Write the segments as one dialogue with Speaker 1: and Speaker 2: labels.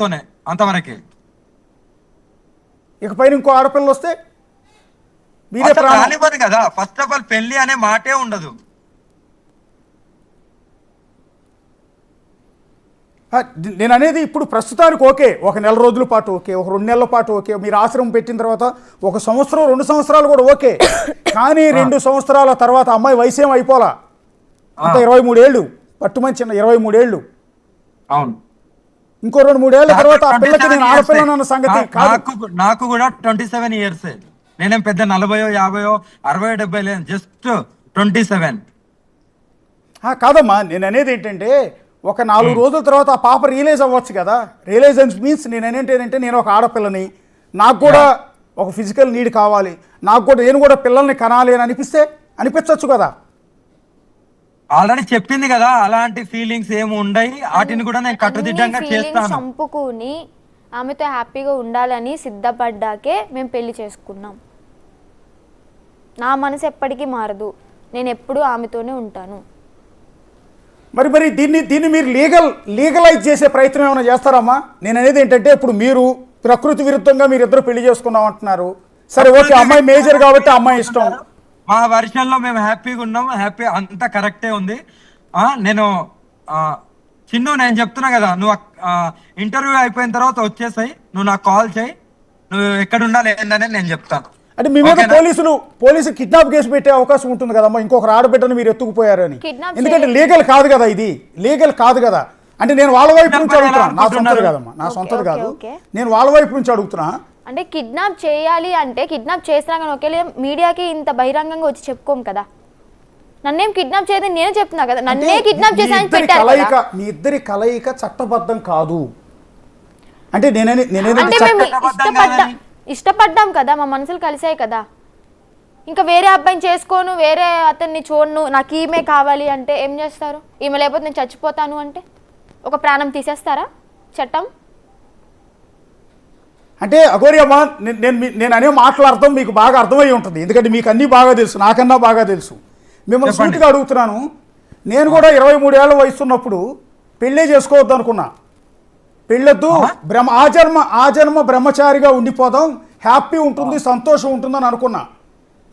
Speaker 1: తోనే అంతవరకే.
Speaker 2: ఇకపైన ఇంకో ఆడపిల్లలు వస్తే మీరే
Speaker 1: రానివ్వదు కదా. ఫస్ట్ ఆఫ్ ఆల్ పెళ్లి అనే మాటే ఉండదు.
Speaker 2: నేను అనేది ఇప్పుడు ప్రస్తుతానికి ఓకే, ఒక నెల రోజుల పాటు ఓకే, ఒక 2 నెలల పాటు ఓకే, మీరు ఆశ్రమం పెట్టిన తర్వాత 1 సంవత్సరం 2 సంవత్సరాలు కూడా ఓకే. కానీ 2 సంవత్సరాల తర్వాత అమ్మాయి వయసు ఏం అయిపోలా, అంత 23 ఏళ్ళు, పట్టుమని చిన్న 23 ఏళ్ళు.
Speaker 1: అవును,
Speaker 2: ఇంకో 2-3 ఏళ్ల తర్వాత ఆ పిల్లకి నేను ఆడపిల్లనన్న సంగతి
Speaker 1: నాకు కూడా 27 ఇయర్స్. నేనేం పెద్ద 40, 50, 60, 70 లేదు, జస్ట్ 27.
Speaker 2: కాదమ్మా, నేను అనేది ఏంటంటే ఒక 4 రోజుల తర్వాత ఆ పాప రియలైజ్ అవ్వచ్చు కదా. రియలైజెన్స్ మీన్స్ నేను ఏంటంటే నేను ఒక ఆడపిల్లని, నాకు కూడా ఒక ఫిజికల్ నీడ్ కావాలి, నేను కూడా పిల్లల్ని కనాలి అని అనిపించవచ్చు కదా.
Speaker 1: ఆల్రెడీ చెప్పింది కదా, అలాంటి ఫీలింగ్స్ ఏమి ఉండయి, వాటిని కూడా నేను కట్టుదిట్టంగా చేస్తాను.
Speaker 3: చంపుకుని ఆమెతో హ్యాపీగా ఉండాలని సిద్ధపడ్డాకే మేము పెళ్లి చేసుకున్నాం. నా మనసు ఎప్పటికీ మారదు, నేను ఎప్పుడూ ఆమెతోనే ఉంటాను.
Speaker 2: మరి దీన్ని మీరు లీగలైజ్ చేసే ప్రయత్నం ఏమైనా చేస్తారమ్మా? నేను అనేది ఏంటంటే ఇప్పుడు మీరు ప్రకృతి విరుద్ధంగా మీరిద్దరు పెళ్లి చేసుకున్నాం అంటున్నారు. సరే ఓకే, అమ్మాయి మేజర్ కాబట్టి అమ్మాయి ఇష్టం.
Speaker 1: మా వర్షన్లో మేము హ్యాపీగా ఉన్నాం, హ్యాపీ అంతా కరెక్టే ఉంది. నేను నేను చెప్తున్నా కదా, నువ్వు ఇంటర్వ్యూ అయిపోయిన తర్వాత వచ్చేసాయి, నువ్వు నాకు కాల్ చేయి, నువ్వు ఎక్కడ ఉండాలి ఏందనేది నేను చెప్తాను.
Speaker 2: అంటే మీ మీద పోలీసు కిడ్నాప్ కేసు పెట్టే అవకాశం ఉంటుంది కదమ్మా, ఇంకొక ఆడబిడ్డను మీరు ఎత్తుకుపోయారని. ఎందుకంటే లీగల్ కాదు కదా, ఇది లీగల్ కాదు కదా. అంటే నేను వాళ్ళ వైపు నుంచి అడుగుతున్నా, నా సొంతది కాదమ్మా, నా సొంతది కాదు, నేను వాళ్ళ వైపు నుంచి అడుగుతున్నా.
Speaker 3: అంటే కిడ్నాప్ చేయాలి అంటే కిడ్నాప్ చేసినా కానీ ఒకేలే మీడియాకి ఇంత బహిరంగంగా వచ్చి చెప్పుకోం కదా. నన్నేం కిడ్నాప్ చేయదని నేను చెప్తున్నా కదా, నన్నే కిడ్నాప్ చేశానని పెట్టారు కదా.
Speaker 2: మీ ఇద్దరి కలయిక చట్టబద్ధం కాదు అంటే
Speaker 3: ఇష్టపడ్డాం కదా, మా మనసులు కలిసాయి కదా. ఇంకా వేరే అబ్బాయిని చేసుకోను, వేరే అతన్ని చూడను, నాకు ఈమె కావాలి అంటే ఏం చేస్తారు? ఈమె లేకపోతే నేను చచ్చిపోతాను అంటే ఒక ప్రాణం తీసేస్తారా చట్టం?
Speaker 2: అంటే అఘోరి అమ్మా, నేను అనే మాట్లాడతాం మీకు బాగా అర్థమై ఉంటుంది, ఎందుకంటే మీకు అన్నీ బాగా తెలుసు, నాకన్నా బాగా తెలుసు. మిమ్మల్ని సూటిగా అడుగుతున్నాను. నేను కూడా 23 ఏళ్ళ వయసు ఉన్నప్పుడు పెళ్ళే చేసుకోవద్దు అనుకున్నా. పెళ్ళొద్దు, ఆ జన్మ బ్రహ్మచారిగా ఉండిపోదాం, హ్యాపీ ఉంటుంది, సంతోషం ఉంటుందని అనుకున్నా.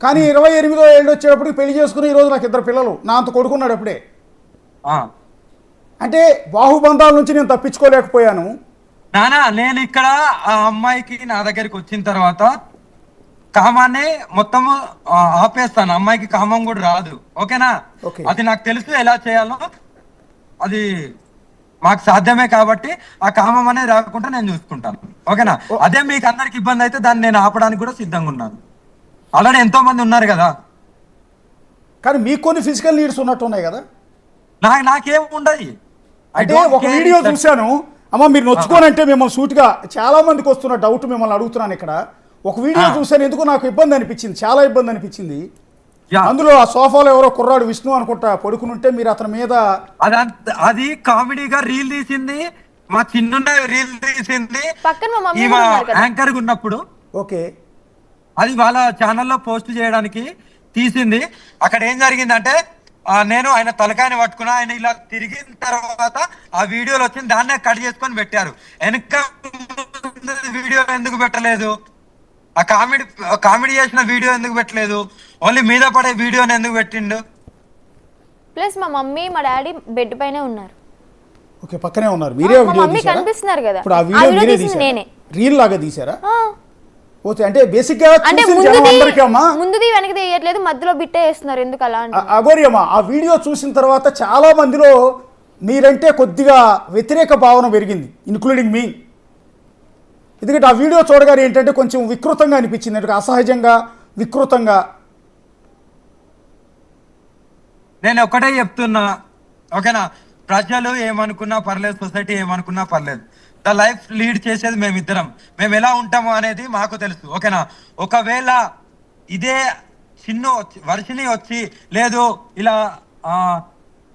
Speaker 2: కానీ 28వ ఏళ్ళు వచ్చేటప్పటికి పెళ్లి చేసుకుని ఈరోజు నాకు 2 పిల్లలు, నా అంత కొడుకున్నాడు అప్పుడే. అంటే బాహుబంధాల నుంచి నేను తప్పించుకోలేకపోయాను.
Speaker 1: నేను ఇక్కడ ఆ అమ్మాయికి నా దగ్గరికి వచ్చిన తర్వాత కామాన్ని మొత్తము ఆపేస్తాను, అమ్మాయికి కామం కూడా రాదు, ఓకేనా? అది నాకు తెలుసు ఎలా చేయాలో, అది మాకు సాధ్యమే కాబట్టి ఆ కామం అనేది రాకుండా నేను చూసుకుంటాను, ఓకేనా? అదే మీకు అందరికి ఇబ్బంది అయితే దాన్ని నేను ఆపడానికి కూడా సిద్ధంగా ఉన్నాను. ఆల్రెడీ ఎంతో మంది ఉన్నారు కదా.
Speaker 2: కానీ మీకు కొన్ని ఫిజికల్ నీడ్స్ ఉన్నట్టు ఉన్నాయి కదా.
Speaker 1: నాకేం ఉండదు.
Speaker 2: అంటే ఒక వీడియో చూశాను అమ్మ, మీరు నొచ్చుకోనంటే మిమ్మల్ని సూటిగా చాలా మందికి వస్తున్న డౌట్ మిమ్మల్ని అడుగుతున్నాను ఇక్కడ. ఒక వీడియో చూశాను, ఎందుకు నాకు ఇబ్బంది అనిపించింది, చాలా ఇబ్బంది అనిపించింది. అందులో ఆ సోఫాలో ఎవరో కుర్రాడు విష్ణు అనుకుంటా పడుకునుంటే మీరు అతని మీద
Speaker 1: అది కామెడీగా రీల్ తీసింది, మా చిన్న రీల్ తీసింది యాంకర్ ఉన్నప్పుడు.
Speaker 2: ఓకే,
Speaker 1: అది వాళ్ళ ఛానల్లో పోస్ట్ చేయడానికి తీసింది. అక్కడ ఏం జరిగిందంటే నేను ఆయన తలకాయని పట్టుకున్నా, ఆయన ఇలా తిరిగిన తర్వాత ఆ వీడియోలో వచ్చింది, దాన్నే కట్ చేసుకొని పెట్టారు. వెనక వీడియో ఎందుకు పెట్టలేదు? ఆ కామెడీ చేసిన వీడియో ఎందుకు పెట్టలేదు? ఓన్లీ మీద పడే వీడియోని ఎందుకు పెట్టిండు?
Speaker 3: ప్లస్ మా మమ్మీ మా డాడీ బెడ్ పైనే ఉన్నారు.
Speaker 2: ఓకే, పక్కనే ఉన్నారు. మీరే
Speaker 3: మమ్మీ కనిపిస్తున్నారు కదా.
Speaker 2: ఇప్పుడు ఆ వీడియో మీరే తీశారా?
Speaker 3: నేనే
Speaker 2: రీల్ లాగా తీశారా? ఓకే, అంటే బేసిక్ గా
Speaker 3: ముందుది వెనకది వేయట్లేదు, మధ్యలో బిట్టే వేస్తున్నారు, ఎందుకు అలా?
Speaker 2: అఘోరి అమ్మ, ఆ వీడియో చూసిన తర్వాత చాలా మందిలో మీరంటే కొద్దిగా వ్యతిరేక భావన పెరిగింది, ఇన్క్లూడింగ్ మీ. ఎందుకంటే ఆ వీడియో చూడగానే ఏంటంటే కొంచెం వికృతంగా అనిపించింది, అంటే అసహజంగా వికృతంగా.
Speaker 1: నేను ఒకటే చెప్తున్నా, ఓకేనా? ప్రజలు ఏమనుకున్నా పర్లేదు, సొసైటీ ఏమనుకున్నా పర్లేదు, ద లైఫ్ లీడ్ చేసేది మేమిద్దరం. మేము ఎలా ఉంటాము అనేది మాకు తెలుసు, ఓకేనా? ఒకవేళ ఇదే వర్షిని వచ్చి లేదు ఇలా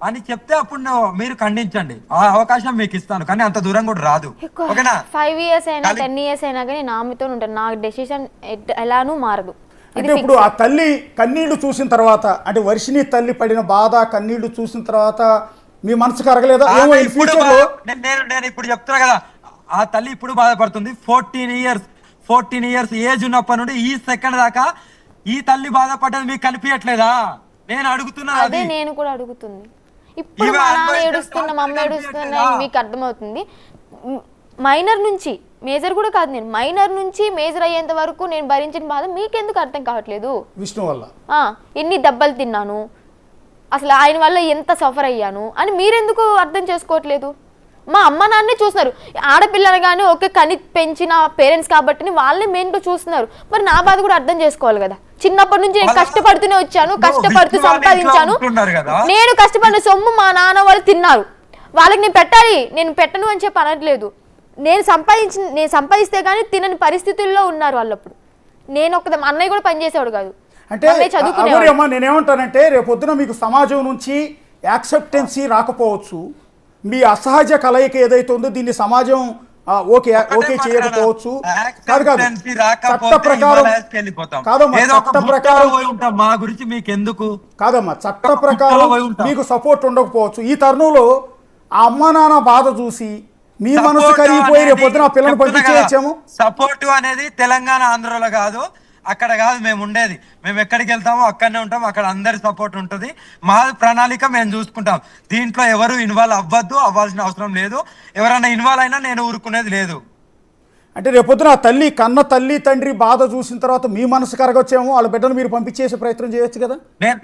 Speaker 1: అని చెప్తే అప్పుడు మీరు ఖండించండి, ఆ అవకాశం మీకు ఇస్తాను, కానీ అంత దూరం కూడా రాదు, ఓకేనా?
Speaker 3: 5 years అయినా 10 years అయినా కానీ నా మీతో ఉంటాను, నా డెసిషన్ ఎలానూ మారదు.
Speaker 2: అంటే ఇప్పుడు ఆ తల్లి కన్నీళ్లు చూసిన తర్వాత, అంటే వర్షిని తల్లి పడిన బాధ కన్నీళ్లు చూసిన తర్వాత మీ మనసు కరగలేదా?
Speaker 1: నేను ఇప్పుడు చెప్తున్నా కదా, ఆ తల్లి ఇప్పుడు బాధపడుతుంది. 14 ఇయర్స్ ఏజ్ ఉన్నప్పటి నుండి ఈ సెకండ్ దాకా ఈ తల్లి బాధపడ్డది మీకు కనిపించట్లేదా? నేను అడుగుతున్నా.
Speaker 3: అదే నేను కూడా అడుగుతుంది. ఇప్పుడు మా నాన్న ఏడుస్తున్నా, మా అమ్మ ఏడుస్తున్నా, మీకు అర్థమవుతుంది. మైనర్ నుంచి మేజర్ కూడా కాదు, నేను మైనర్ నుంచి మేజర్ అయ్యేంత వరకు నేను భరించిన బాధ మీకెందుకు అర్థం కావట్లేదు?
Speaker 2: విష్ణు వల్ల
Speaker 3: ఎన్ని దెబ్బలు తిన్నాను, అసలు ఆయన వల్ల ఎంత సఫర్ అయ్యాను అని మీరెందుకు అర్థం చేసుకోవట్లేదు? మా అమ్మ నాన్నే చూస్తున్నారు. ఆడపిల్లలు కానీ ఒకే కని పెంచిన పేరెంట్స్ కాబట్టి వాళ్ళని మెయిన్గా చూస్తున్నారు. మరి నా బాధ కూడా అర్థం చేసుకోవాలి కదా. చిన్నప్పటి నుంచి నేను కష్టపడుతూనే వచ్చాను, కష్టపడుతూ సంపాదించాను. నేను కష్టపడిన సొమ్ము మా నాన్న వాళ్ళు తిన్నారు. వాళ్ళకి నేను పెట్టాలి, నేను పెట్టను అని చెప్పి అనట్లేదు. నేను సంపాదిస్తే కానీ తినని పరిస్థితుల్లో ఉన్నారు వాళ్ళప్పుడు. నేను అన్నయ్య కూడా పనిచేసేవాడు కాదు.
Speaker 2: అంటే అమ్మా నేనేమంటానంటే రేపొద్దున మీకు సమాజం నుంచి యాక్సెప్టెన్సీ రాకపోవచ్చు. మీ అసహజ కలయిక ఏదైతే ఉందో దీన్ని సమాజం ఓకే చేయకపోవచ్చు. కాదు చట్ట ప్రకారం కాదమ్మా, చట్ట ప్రకారం
Speaker 1: మా గురించి మీకు ఎందుకు
Speaker 2: కాదమ్మా, చట్ట ప్రకారం మీకు సపోర్ట్ ఉండకపోవచ్చు. ఈ తరుణంలో ఆ అమ్మా నాన్న బాధ చూసి మీ మనసు కరిగిపోయి రేపొద్దున పిల్లలు పంపించేయచ్చాము.
Speaker 1: సపోర్ట్ అనేది తెలంగాణ ఆంధ్రలో కాదు, అక్కడ కాదు మేము ఉండేది. మేము ఎక్కడికి వెళ్తామో అక్కడనే ఉంటాం. అక్కడ అందరి సపోర్ట్ ఉంటుంది. మా ప్రణాళిక మేము చూసుకుంటాం. దీంట్లో ఎవరు ఇన్వాల్వ్ అవ్వాల్సిన అవసరం లేదు. ఎవరైనా ఇన్వాల్వ్ అయినా నేను ఊరుకునేది లేదు.
Speaker 2: అంటే రేపొద్దున కన్న తల్లి తండ్రి బాధ చూసిన తర్వాత మీ మనసు కరగొచ్చేమో, వాళ్ళ బిడ్డను మీరు పంపించేసే ప్రయత్నం చేయొచ్చు కదా.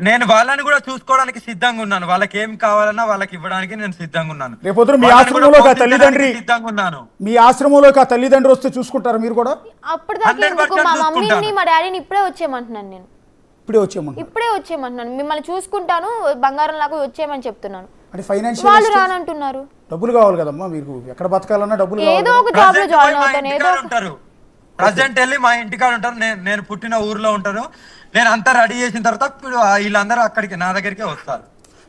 Speaker 1: నేను వాళ్ళని కూడా చూసుకోవడానికి సిద్ధంగా ఉన్నాను. వాళ్ళకి ఏం కావాలన్నా వాళ్ళకి ఇవ్వడానికి నేను సిద్ధంగా ఉన్నాను.
Speaker 2: రేపొద్దున మీ ఆశ్రమంలోకి ఆ తల్లిదండ్రి
Speaker 1: సిద్ధంగా ఉన్నాను.
Speaker 2: మీ ఆశ్రమంలోకి ఆ తల్లిదండ్రి వస్తే చూసుకుంటారు మీరు కూడా?
Speaker 3: అప్పటిదాకా మా మమ్మీని మా డాడీని ఇప్పుడే వచ్చేయమంటున్నాను. నేను ఇప్పుడే వచ్చేయమంటున్నాను. మిమ్మల్ని చూసుకుంటాను, బంగారం లాగా వచ్చేయమని చెప్తున్నాను.
Speaker 2: అంటే ఫైనాన్షియల్
Speaker 3: వాళ్ళు రానంటున్నారు.
Speaker 2: డబ్బులు కావాలి కదమ్మా, మీరు ఎక్కడ బతకాలన్నా డబ్బులు
Speaker 3: ఏదో ఒక జాబ్ లో జాయిన్ అవుతాను. ఏదో
Speaker 1: ఉంటారు ప్రజెంట్ వెళ్ళి మా ఇంటికాడ ఉంటారు. నేను పుట్టిన ఊర్లో ఉంటారు. నేను అంతా రెడీ చేసిన తర్వాత వీళ్ళందరూ అక్కడికి నా దగ్గరికే వస్తారు.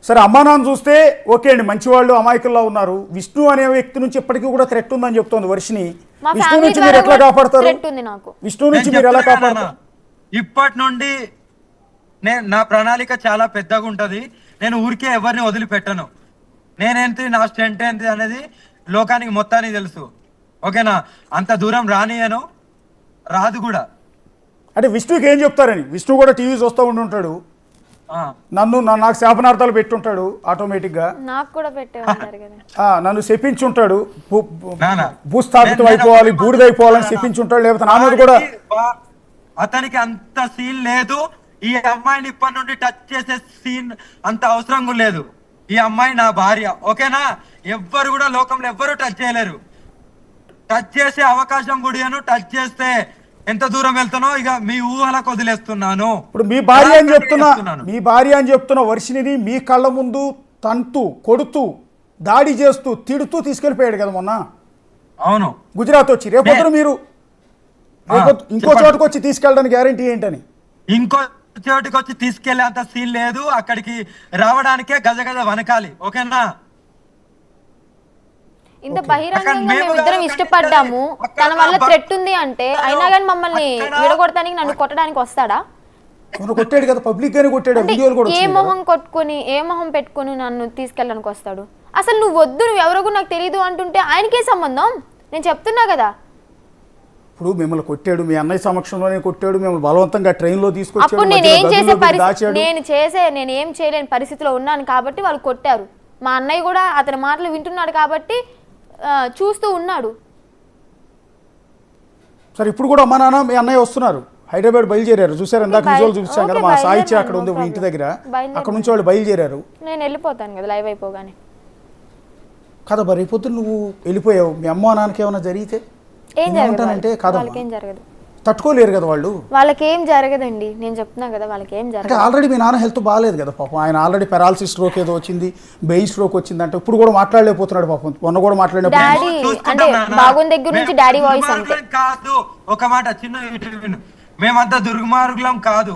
Speaker 2: సరే, అమ్మా నాన్న చూస్తే ఓకే అండి, మంచివాళ్ళు అమాయకుల్లో ఉన్నారు. విష్ణు అనే వ్యక్తి నుంచి ఇప్పటికీ కూడా థ్రెట్ ఉందని చెప్తోంది వర్షిని. విష్ణు నుంచి మీరు ఎట్లా కాపాడతారు? విష్ణు నుంచి మీరు ఎలా కాపాడతారు?
Speaker 1: ఇప్పటి నుండి నా ప్రణాళిక చాలా పెద్దగా ఉంటది. నేను ఊరికే ఎవరిని వదిలిపెట్టను. నేనేంటి, నా స్ట్రెంత్ ఏంటి అనేది లోకానికి మొత్తానికి తెలుసు. ఓకేనా? అంత దూరం రానియను, రాదు కూడా.
Speaker 2: అంటే విష్ణుకి ఏం చెప్తారని? విష్ణు కూడా టీవీ చూస్తూ ఉంటుంటాడు. నాకు శాపనార్థాలు పెట్టుంటాడు ఆటోమేటిక్ గా.
Speaker 3: నాకు కూడా పెట్టేవారు కదా.
Speaker 2: నన్ను శపించుంటాడు, భూస్థాపితం అయిపోవాలి, బూడిదైపోవాలని శపించుంటాడు. లేకపోతే నా మీద కూడా
Speaker 1: అతనికి అంత సీన్ లేదు. ఈ అమ్మాయిని ఇప్పటి నుండి టచ్ చేసే సీన్ అంత అవసరం లేదు. ఈ అమ్మాయి నా భార్య. ఓకేనా? ఎవ్వరు కూడా లోకంలో ఎవ్వరు టచ్ చేయలేరు. టచ్ చేసే అవకాశం కూడా టచ్ చేస్తే ఎంత దూరం వెళ్తానో ఇక మీ ఊహలకు వదిలేస్తున్నాను.
Speaker 2: ఇప్పుడు మీ భార్య అని చెప్తున్న వర్షిని మీ కళ్ళ ముందు తంతు కొడుతూ దాడి చేస్తూ తిడుతూ తీసుకెళ్లిపోయాడు కదా మొన్న.
Speaker 1: అవును,
Speaker 2: గుజరాత్ వచ్చి. రేపొద్దు మీరు ఇంకో చోటుకు వచ్చి తీసుకెళ్ళడానికి గ్యారంటీ ఏంటని?
Speaker 1: ఇంకో చోటుకి వచ్చి తీసుకెళ్లే అంత సీన్ లేదు. అక్కడికి రావడానికే గజ వనకాలి. ఓకేనా?
Speaker 3: ఇంత బహిరంగంగా మేము ఇద్దరం ఇష్టపడ్డాము, తన వల్ల థ్రెట్ ఉంది అంటే అయినా కానీ మమ్మల్ని విడగొడటానికి నన్ను కొట్టడానికి వస్తాడా?
Speaker 2: కొట్టాడు కదా, పబ్లిక్ గానే కొట్టాడు.
Speaker 3: ఏ మొహం పెట్టుకుని నన్ను తీసుకెళ్ళడానికి వస్తాడు? అసలు నువ్వు వద్దు, నువ్వు ఎవరో కూడా నాకు తెలియదు అంటుంటే ఆయనకే సంబంధం. నేను చెప్తున్నా కదా.
Speaker 2: ఇప్పుడు మిమ్మల్ని కొట్టాడు, మీ అన్నయ్య సమక్షంలోనే కొట్టాడు, మిమ్మల్ని బలవంతంగా ట్రైన్లో తీసుకొచ్చాడు.
Speaker 3: అప్పుడు నేను ఏం చేయలేని పరిస్థితిలో ఉన్నాను కాబట్టి వాళ్ళు కొట్టారు. మా అన్నయ్య కూడా అతని మాటలు వింటున్నాడు కాబట్టి చూస్తూ ఉన్నాడు.
Speaker 2: సరే, ఇప్పుడు కూడా అమ్మా నాన్న మీ అన్నయ్య వస్తున్నారు, హైదరాబాద్ బయలుదేరారు. చూసారు ఇందాక విజువల్ చూపించాం కదా, మా సాయిత్య అక్కడ ఉంది ఇంటి దగ్గర. అక్కడ నుంచి వాళ్ళు బయలుదేరారు.
Speaker 3: నేను వెళ్ళిపోతాను కదా లైవ్ అయిపోగానే
Speaker 2: కదా. మరి రేపొద్దు నువ్వు వెళ్ళిపోయావు, మీ అమ్మ నాన్నకి ఏమైనా జరిగితే
Speaker 3: ఏమంటానంటే
Speaker 2: తట్టుకోలేరు కదా వాళ్ళు.
Speaker 3: వాళ్ళకేం జరగదండి, నేను చెప్తున్నా కదా, వాళ్ళకేం జరగదు.
Speaker 2: ఆల్రెడీ మీ నాన్న హెల్త్ బాగాలేదు కదా పాపం. ఆయన ఆల్రెడీ పెరాలసిస్ స్ట్రోక్ ఏదో వచ్చింది, బ్రెయిన్ స్ట్రోక్ వచ్చింది అంటే ఇప్పుడు కూడా మాట్లాడలేకపోతున్నాడు పాపం. మొన్న కూడా మాట్లాడినప్పుడు
Speaker 3: డాడీ అంటే బాగుంది దగ్గర నుంచి డాడీ వాయిస్ అంతే
Speaker 1: కాదు. ఒక మాట చిన్న, మేమంతా దుర్మార్గులం కాదు.